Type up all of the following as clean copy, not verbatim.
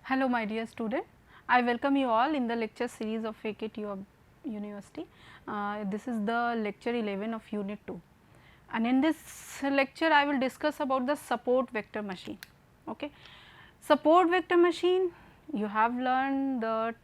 Hello my dear student, I welcome you all in the lecture series of AKtU of University. This is the lecture 11 of unit 2, and in this lecture I will discuss about the support vector machine. Okay. Support vector machine, you have learned that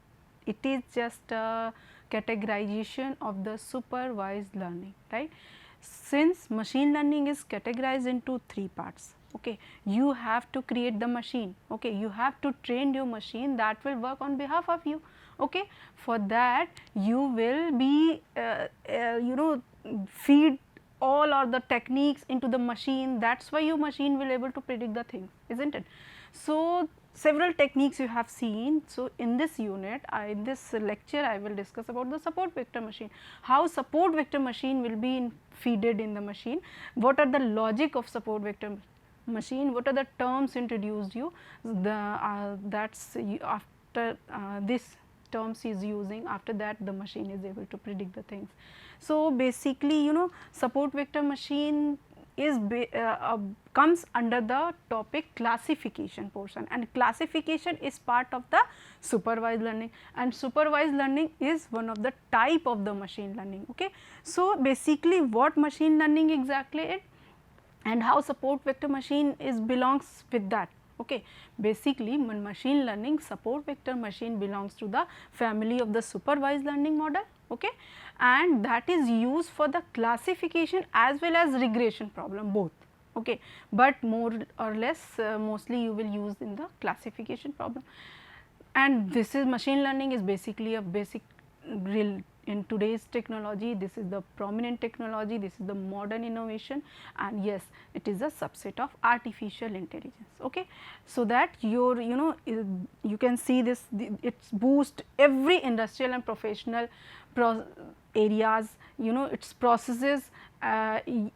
it is just a categorization of the supervised learning, right. Since machine learning is categorized into 3 parts, okay, you have to create the machine, okay, you have to train your machine that will work on behalf of you. Okay. For that you will be feed all or the techniques into the machine, that is why your machine will able to predict the things, isn't it. So, several techniques you have seen. So, in this unit, in this lecture I will discuss about the support vector machine, how support vector machine will be feeded in the machine, what are the logic of support vector machine, what are the terms introduced you, that is after this terms is using, after that the machine is able to predict the things. So, basically support vector machine is comes under the topic classification portion, and classification is part of the supervised learning, and supervised learning is one of the type of the machine learning. Okay. So, basically what machine learning exactly it, and how support vector machine is belongs with that. Okay. Basically machine learning support vector machine belongs to the family of the supervised learning model, okay, and that is used for the classification as well as regression problem both. Okay. But more or less mostly you will use in the classification problem, and this is machine learning is basically a basic real in today's technology. This is the prominent technology, this is the modern innovation, and yes, it is a subset of artificial intelligence. Okay. So, that your you can see this, it's boost every industrial and professional areas, its processes,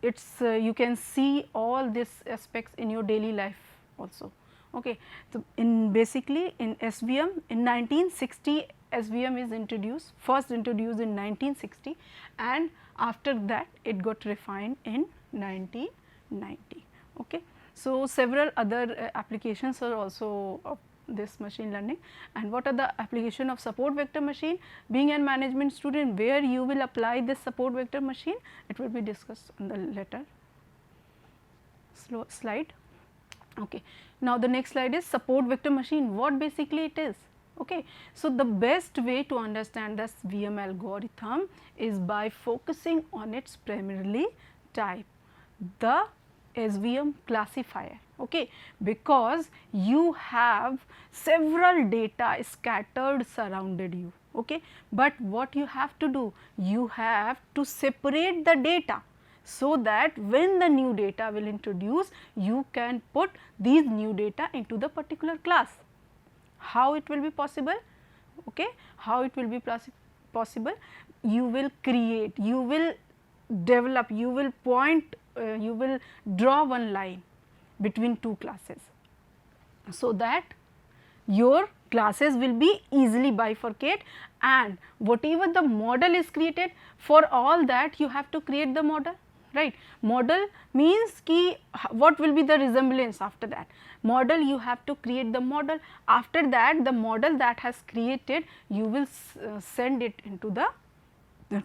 it's you can see all these aspects in your daily life also. Okay. So, in basically in SVM in 1960 SVM is introduced, first introduced in 1960, and after that it got refined in 1990. Okay. So, several other applications are also of this machine learning, and what are the application of support vector machine. Being a management student, where you will apply this support vector machine, it will be discussed on the later slide. Okay. Now, the next slide is support vector machine, what basically it is. Okay. So, the best way to understand this VM algorithm is by focusing on its primarily type, the SVM classifier, okay, because you have several data scattered surrounded you. Okay. But what you have to do, you have to separate the data, so that when the new data will introduce, you can put these new data into the particular class. How it will be possible? Okay. How it will be possible? You will create, you will develop, you will point, you will draw one line between two classes, so that your classes will be easily bifurcate, and whatever the model is created, for all that you have to create the model, right. Model means ki what will be the resemblance after that. Model, you have to create the model, after that the model that has created, you will send it into the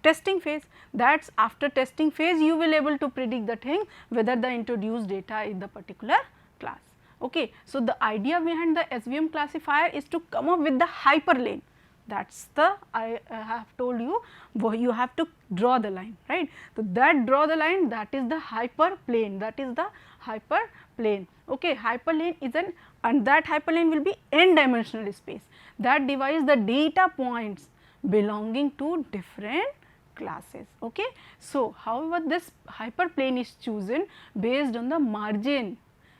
testing phase. That is after testing phase you will able to predict the thing whether the introduced data in the particular class. Okay. So, the idea behind the SVM classifier is to come up with the hyperlane. That is the I have told you, you have to draw the line, right. So, that draw the line, that is the hyperplane, that is the hyperplane. Okay. Hyperlane is an, and that hyperlane will be n dimensional space that divides the data points belonging to different classes. Okay. So, however, this hyperplane is chosen based on the margin.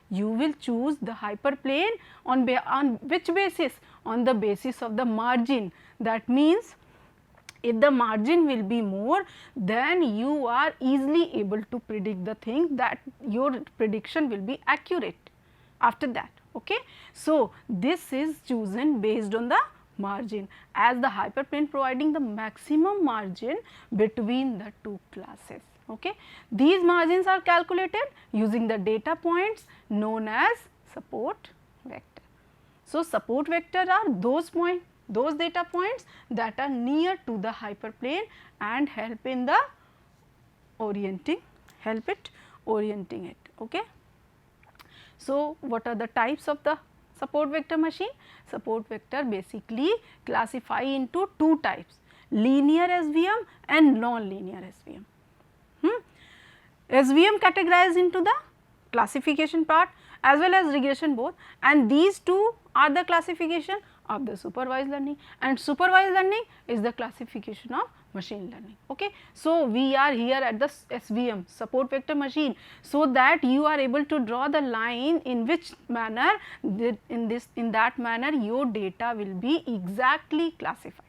You will choose the hyperplane on which basis? On the basis of the margin. That means, if the margin will be more, then you are easily able to predict the thing, that your prediction will be accurate after that. Okay. So, this is chosen based on the margin, as the hyperplane providing the maximum margin between the two classes. Okay. These margins are calculated using the data points known as support vector. So, support vector are those data points that are near to the hyperplane and help in the orienting it. Okay. So, what are the types of the support vector machine? Support vector basically classify into two types, linear SVM and non-linear SVM. SVM categorized into the classification part as well as regression both, and these two are the classification of the supervised learning, and supervised learning is the classification of machine learning. Okay. So, we are here at the SVM, support vector machine, so that you are able to draw the line in which manner in that manner your data will be exactly classified,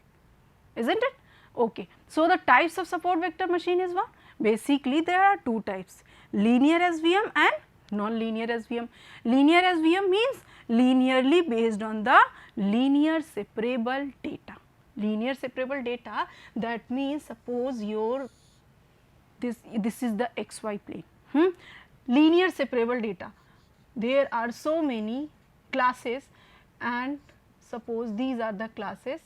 isn't it? Okay. So, the types of support vector machine is what? Basically there are two types, linear SVM and non-linear SVM. Linear SVM means linearly based on the linear separable data. Linear separable data, that means suppose your this is the xy plane. Linear separable data, there are so many classes and suppose these are the classes,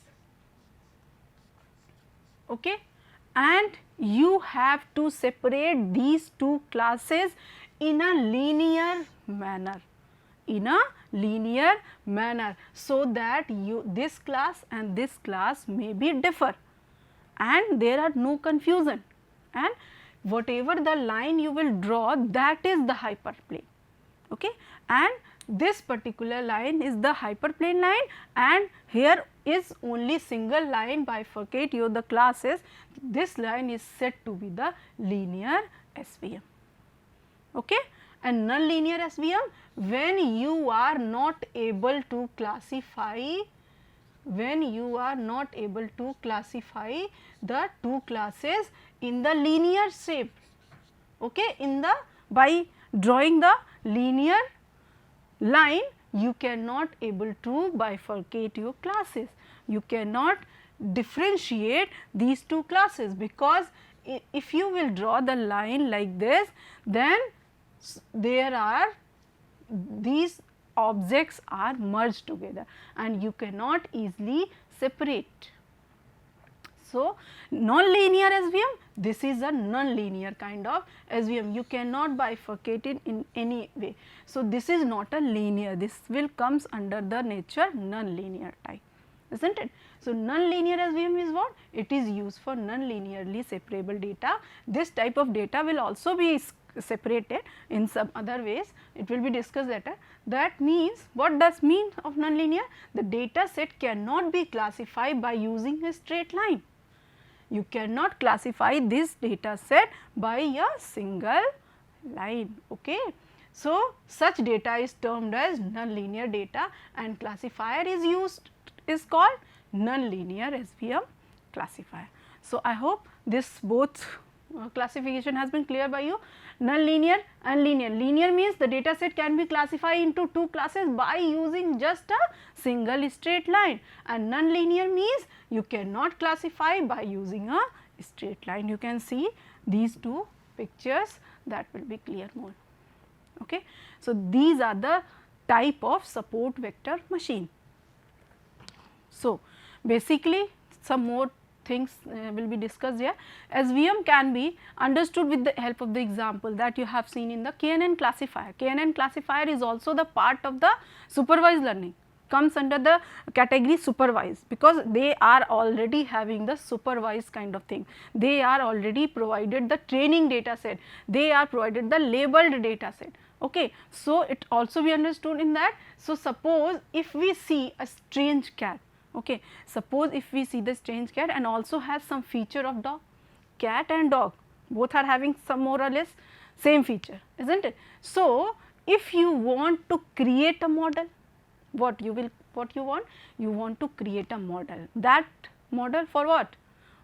okay, and you have to separate these two classes in a linear manner, so that this class and this class may be differ and there are no confusion, and whatever the line you will draw, that is the hyperplane. Okay. And this particular line is the hyperplane line, and here is only single line bifurcate your the classes. This line is said to be the linear SVM. Okay. And non-linear SVM, when you are not able to classify the two classes in the linear shape, okay, by drawing the linear line, you cannot able to bifurcate your classes, you cannot differentiate these two classes, because if you will draw the line like this, then there are these objects are merged together and you cannot easily separate. So, non-linear SVM, this is a non-linear kind of SVM, you cannot bifurcate it in any way. So, this is not a linear, this will comes under the nature non-linear type, isn't it? So, non-linear SVM is what? It is used for non-linearly separable data. This type of data will also be separated in some other ways, it will be discussed later. That means, what does mean of non-linear? The data set cannot be classified by using a straight line. You cannot classify this data set by a single line. Okay. So, such data is termed as non-linear data, and classifier is called non-linear SVM classifier. So, I hope this both classification has been clear by you. Non-linear and linear. Linear means the data set can be classified into two classes by using just a single straight line, and non-linear means you cannot classify by using a straight line. You can see these two pictures, that will be clear more. Okay. So, these are the type of support vector machine. So, basically some more things will be discussed here. SVM can be understood with the help of the example that you have seen in the KNN classifier. KNN classifier is also the part of the supervised learning, comes under the category supervised, because they are already having the supervised kind of thing. They are already provided the training data set, they are provided the labeled data set. Okay. So, it also be understood in that. So, suppose if we see a strange cat, okay, suppose if we see the strange cat and also has some feature of dog, cat and dog both are having some more or less same feature, isn't it? So, if you want to create a model, what you want? You want to create a model. That model for what?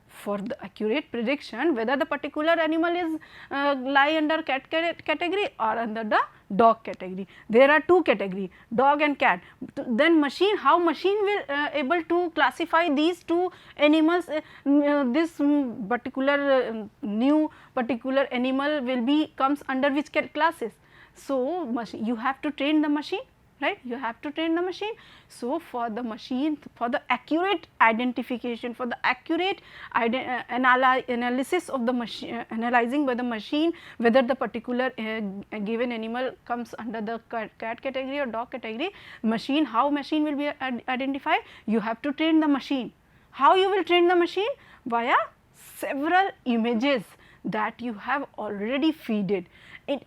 For the accurate prediction whether the particular animal is lie under cat category or under the dog category. There are two category, dog and cat. Then how machine will able to classify these two animals, this particular new particular animal will be comes under which classes. So, you have to train the machine, right? You have to train the machine. So, for the machine, for the accurate identification, for the accurate analysis of the machine, analyzing by the machine whether the particular given animal comes under the cat category or dog category, machine, how machine will be identified? You have to train the machine. How you will train the machine? Via several images that you have already feeded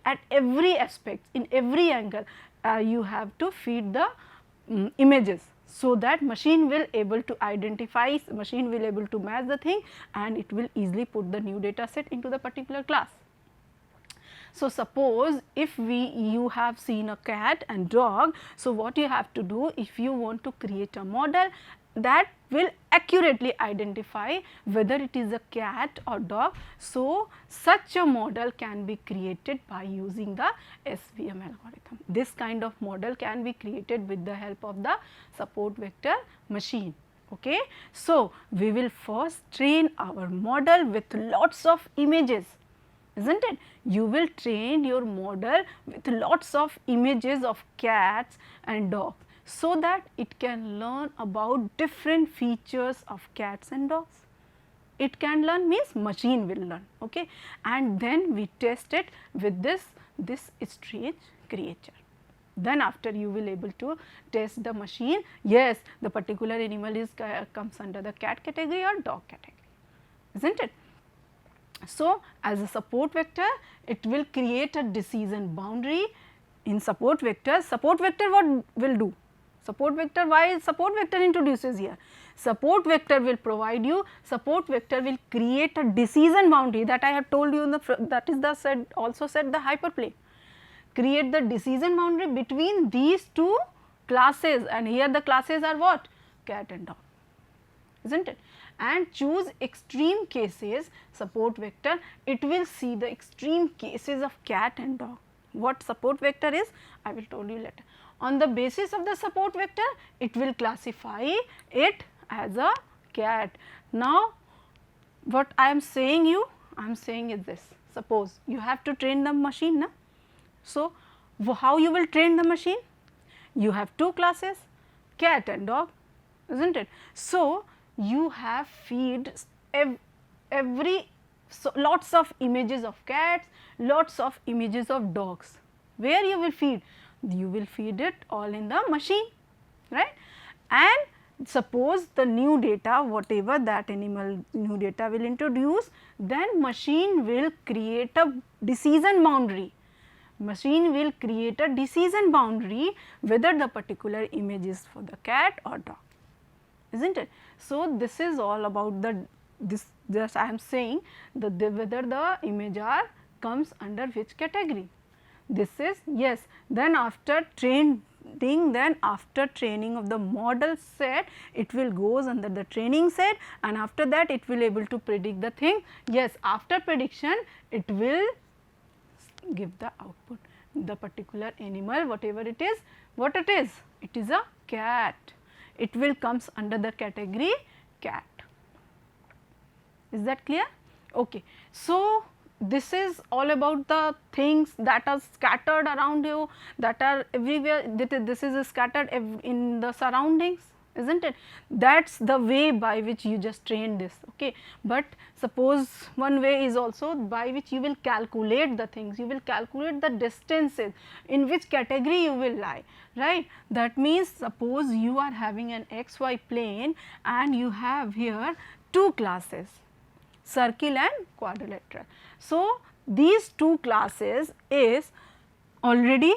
at every aspect, in every angle. You have to feed the images, so that machine will able to identify, machine will able to match the thing, and it will easily put the new data set into the particular class. So, suppose if you have seen a cat and dog, so what you have to do, if you want to create a model that will accurately identify whether it is a cat or dog. So, such a model can be created by using the SVM algorithm. This kind of model can be created with the help of the support vector machine. Okay. So, we will first train our model with lots of images, isn't it? You will train your model with lots of images of cats and dogs, so that it can learn about different features of cats and dogs. It can learn means machine will learn, okay, and then we test it with this strange creature. Then after you will able to test the machine, yes, the particular animal is comes under the cat category or dog category, isn't it? So, as a support vector, it will create a decision boundary. In support vector what will do? Support vector, why support vector introduces here? Support vector will provide you, support vector will create a decision boundary that I have told you in the, that is the also said the hyperplane. Create the decision boundary between these two classes, and here the classes are what? Cat and dog, isn't it? And choose extreme cases. Support vector, it will see the extreme cases of cat and dog. What support vector is, I will tell you later. On the basis of the support vector, it will classify it as a cat. Now, what I am saying you, I am saying is this, suppose you have to train the machine, na? So, how you will train the machine? You have two classes, cat and dog, isn't it? So, you have feed lots of images of cats, lots of images of dogs. Where you will feed? You will feed it all in the machine, right? And suppose the new data, whatever that animal new data will introduce, then machine will create a decision boundary. Machine will create a decision boundary whether the particular image is for the cat or dog, isn't it? So, this is all about this I am saying that whether the image comes under which category. This is, yes, then after training, of the model set, it will goes under the training set, and after that it will able to predict the thing. Yes, after prediction it will give the output, the particular animal whatever it is, what it is? It is a cat. It will comes under the category cat. Is that clear? Okay. So, this is all about the things that are scattered around you, that are everywhere, this is scattered in the surroundings, isn't it? That is the way by which you just train this, okay. But suppose one way is also by which you will calculate the things, you will calculate the distances, in which category you will lie, right. That means, suppose you are having an xy plane and you have here two classes, circle and quadrilateral. So, these two classes is already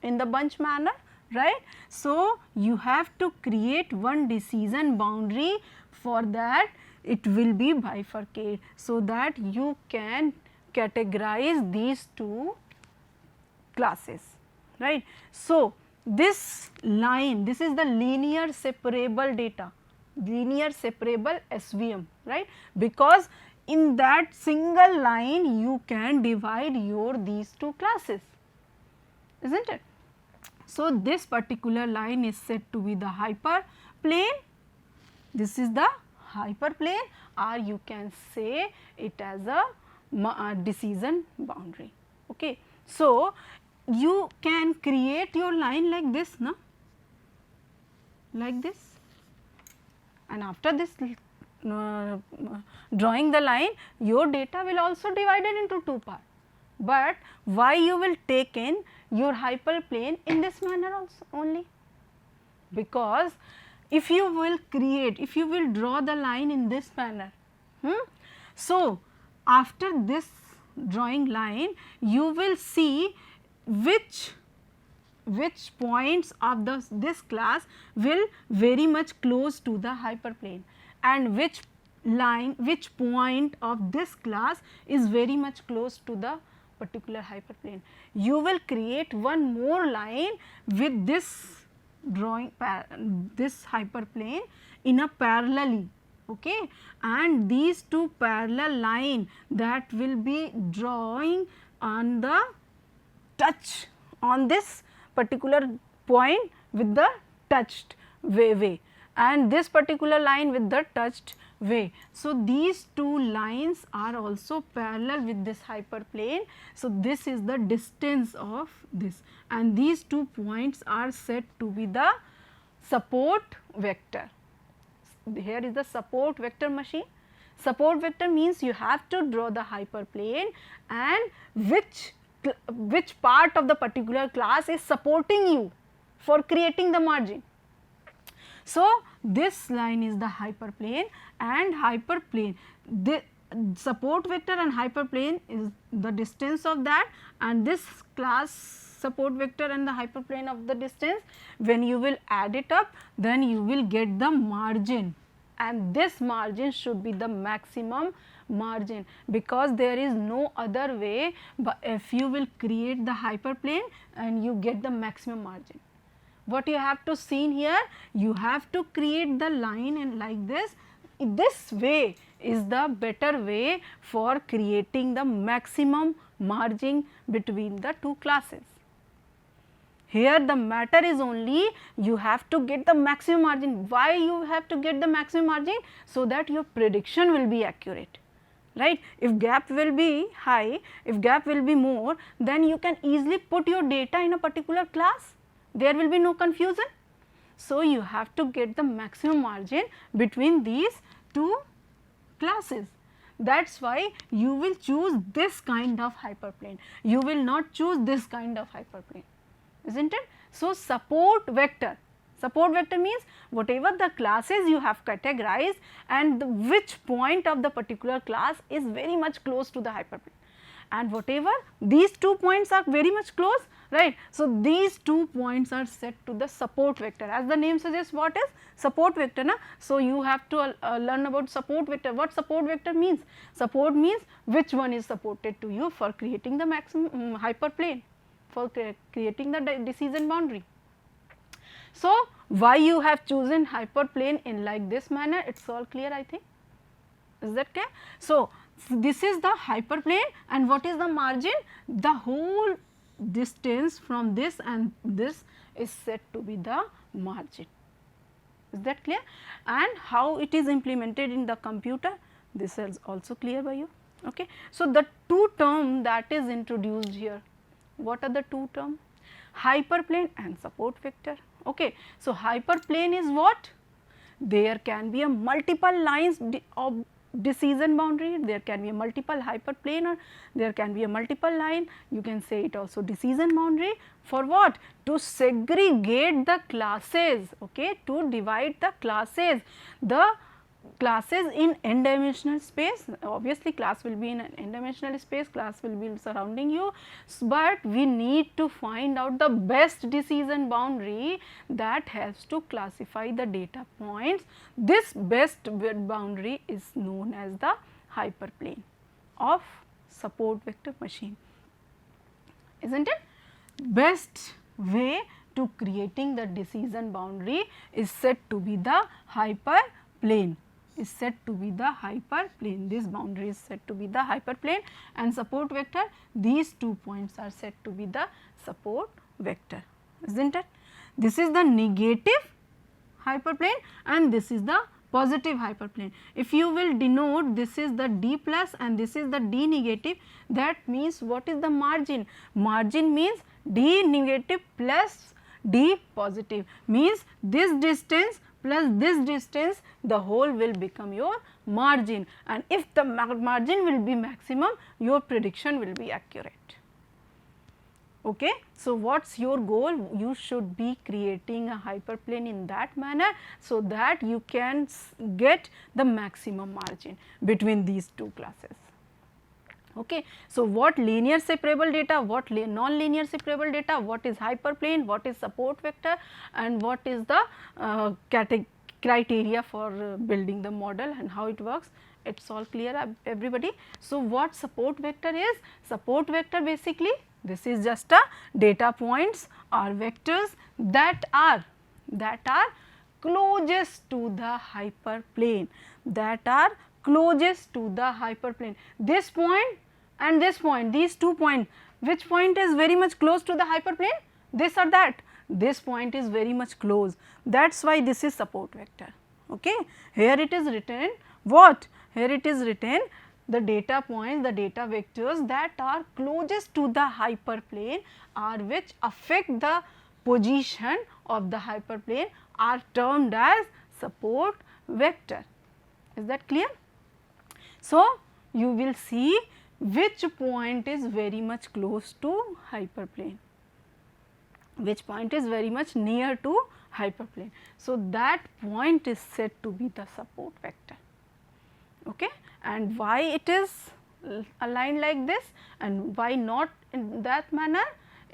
in the bunch manner, right. So, you have to create one decision boundary, for that it will be bifurcate, so that you can categorize these two classes, right. So, this line, this is the linear separable data, linear separable SVM, right, because in that single line you can divide these two classes, isn't it. So, this particular line is said to be the hyperplane, this is the hyperplane, or you can say it as a decision boundary, okay. So, you can create your line like this, na? Like this, and after this drawing the line, your data will also divided into two parts. But why you will take in your hyperplane in this manner also only? Because if you will create, if you will draw the line in this manner, so after this drawing line, you will see which points of this class will very much close to the hyperplane, and which point of this class is very much close to the particular hyperplane. You will create one more line with this drawing this hyperplane in a parallelly, okay, and these two parallel line that will be drawing on the touch on this particular point with the touched way, and this particular line with the touched way. So, these two lines are also parallel with this hyperplane. So, this is the distance of this, and these 2 points are said to be the support vector. Here is the support vector machine. Support vector means you have to draw the hyperplane and which part of the particular class is supporting you for creating the margin. So, this line is the hyperplane, and hyperplane, the support vector and hyperplane is the distance of that, and this class support vector and the hyperplane of the distance, when you will add it up, then you will get the margin, and this margin should be the maximum margin, because there is no other way. But if you will create the hyperplane and you get the maximum margin, what you have to see here, you have to create the line and like this way is the better way for creating the maximum margin between the two classes. Here the matter is only you have to get the maximum margin. Why you have to get the maximum margin? So that your prediction will be accurate, right? If gap will be high, if gap will be more, then you can easily put your data in a particular class. There will be no confusion. So, you have to get the maximum margin between these two classes. That is why you will choose this kind of hyperplane. You will not choose this kind of hyperplane, isn't it? So, support vector means whatever the classes you have categorized and which point of the particular class is very much close to the hyperplane, and whatever these 2 points are very much close, right. So, these 2 points are set to the support vector, as the name suggests. What is support vector, na? So, you have to learn about support vector. What support vector means? Support means which one is supported to you for creating the maximum hyperplane, for creating the decision boundary. So, why you have chosen hyperplane in like this manner, it is all clear, I think. Is that clear? So, this is the hyperplane, and what is the margin? The whole distance from this and this is said to be the margin. Is that clear? And how it is implemented in the computer, this is also clear by you. Okay. So, the two term that is introduced here, what are the two term? Hyperplane and support vector. Okay. So, hyperplane is what? There can be a multiple lines of decision boundary, there can be a multiple hyperplane, or there can be a multiple line. You can say it also decision boundary. For what? To segregate the classes, okay, to divide the classes in n dimensional space. Obviously, class will be in an n dimensional space, class will be surrounding you, but we need to find out the best decision boundary that helps to classify the data points. This best boundary is known as the hyperplane of support vector machine, isn't it? Best way to creating the decision boundary is said to be the hyperplane. Is said to be the hyperplane. This boundary is said to be the hyperplane, and support vector, these 2 points are said to be the support vector, isn't it? This is the negative hyperplane and this is the positive hyperplane. If you will denote this is the D plus and this is the D negative, that means what is the margin? Margin means D negative plus D positive, means this distance plus this distance, the whole will become your margin, and if the margin will be maximum, your prediction will be accurate. Okay. So, what is your goal? You should be creating a hyperplane in that manner, so that you can get the maximum margin between these two classes. Okay. So, what linear separable data, what non-linear separable data, what is hyperplane, what is support vector, and what is the criteria for building the model and how it works, it is all clear everybody. So, what support vector is? Support vector basically, this is just a data points or vectors that are closest to the hyperplane, that are closest to the hyperplane. This point and this point, these 2 points, which point is very much close to the hyperplane? This or that? This point is very much close, that is why this is support vector. Okay. Here it is written what? Here it is written the data points, the data vectors that are closest to the hyperplane or which affect the position of the hyperplane are termed as support vector. Is that clear? So, you will see which point is very much close to hyperplane, which point is very much near to hyperplane. So, that point is said to be the support vector. Okay. And why it is aligned like this and why not in that manner?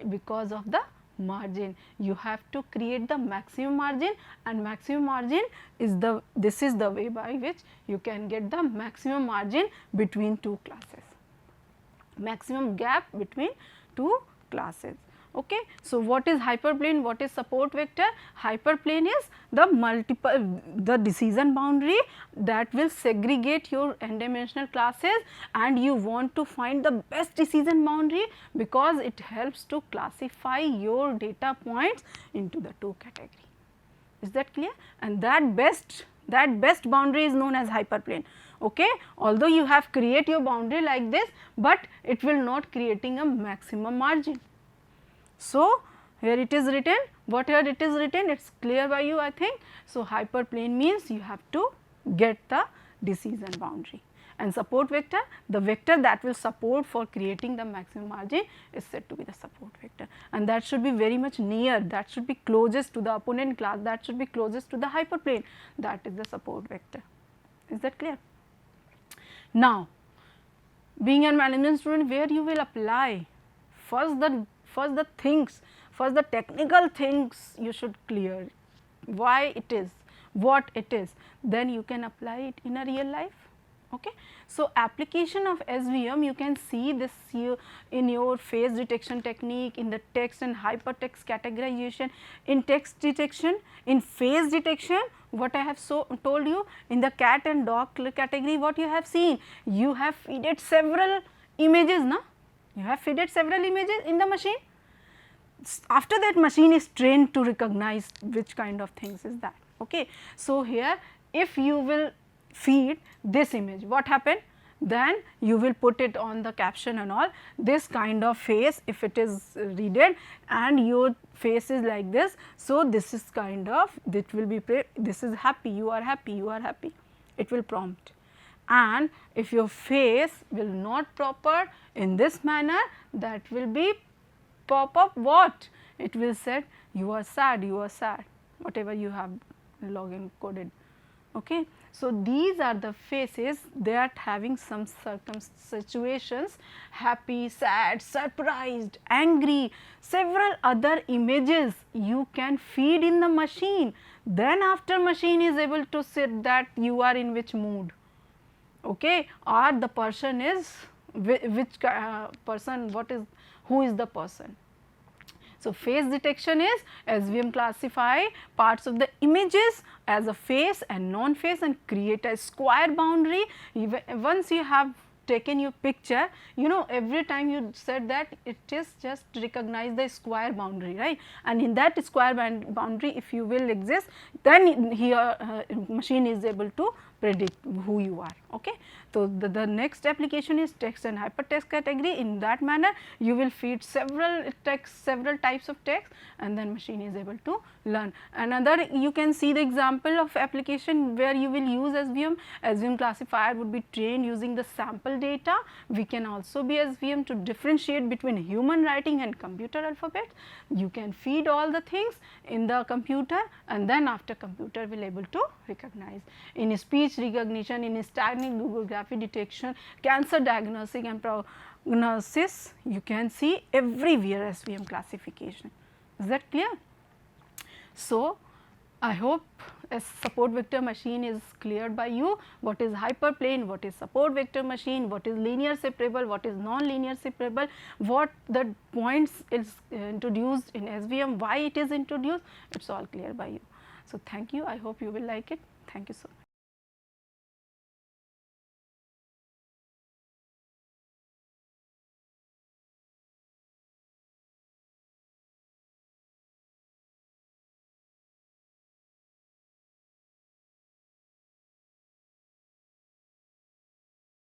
Because of the margin. You have to create the maximum margin, and maximum margin is this is the way by which you can get the maximum margin between two classes, maximum gap between two classes. Okay. So, what is hyperplane, what is support vector? Hyperplane is the decision boundary that will segregate your n dimensional classes, and you want to find the best decision boundary because it helps to classify your data points into the two categories. Is that clear? And that best boundary is known as hyperplane. Okay. Although you have create your boundary like this, but it will not creating a maximum margin. So, here it is written, what here it is written, it is clear by you I think. So, hyperplane means you have to get the decision boundary, and support vector, the vector that will support for creating the maximum margin is said to be the support vector, and that should be very much near, that should be closest to the opponent class, that should be closest to the hyperplane, that is the support vector. Is that clear? Now, being a management student, where you will apply first the things, first the technical things you should clear, why it is, what it is, then you can apply it in a real life. Okay. So, application of SVM, you can see this in your phase detection technique, in the text and hypertext categorization, in text detection, in phase detection, what I have told you, in the cat and dog category, what you have seen, you have fed several images, na? You have fed several images in the machine. After that, machine is trained to recognize which kind of things is that. Okay. So, here if you will feed this image, what happened? Then you will put it on the caption and all, this kind of face if it is readed and your face is like this. So, this is kind of, it will be, this is happy, you are happy, you are happy, it will prompt. And if your face will not proper in this manner, that will be pop up what? It will say you are sad, whatever you have login coded. Okay. So, these are the faces that having some situations, happy, sad, surprised, angry, several other images you can feed in the machine. Then after machine is able to see that you are in which mood. Okay, or the person is which person, who is the person. So, face detection is SVM classify parts of the images as a face and non-face and create a square boundary. Once you have taken your picture, you know, every time you said that it is just recognize the square boundary, right, and in that square boundary if you will exist, then here machine is able to predict who you are. Okay. So, the next application is text and hypertext category. In that manner you will feed several text, several types of text, and then machine is able to learn. Another, you can see the example of application where you will use SVM. SVM classifier would be trained using the sample data. We can also be SVM to differentiate between human writing and computer alphabet. You can feed all the things in the computer, and then after computer will able to recognize. In speech recognition, in static Googlegraphy detection, cancer diagnostic and prognosis, you can see everywhere SVM classification. Is that clear? So, I hope a support vector machine is cleared by you. What is hyperplane, what is support vector machine, what is linear separable, what is non-linear separable, what the points is introduced in SVM, why it is introduced, it is all clear by you. So, thank you. I hope you will like it. Thank you so much.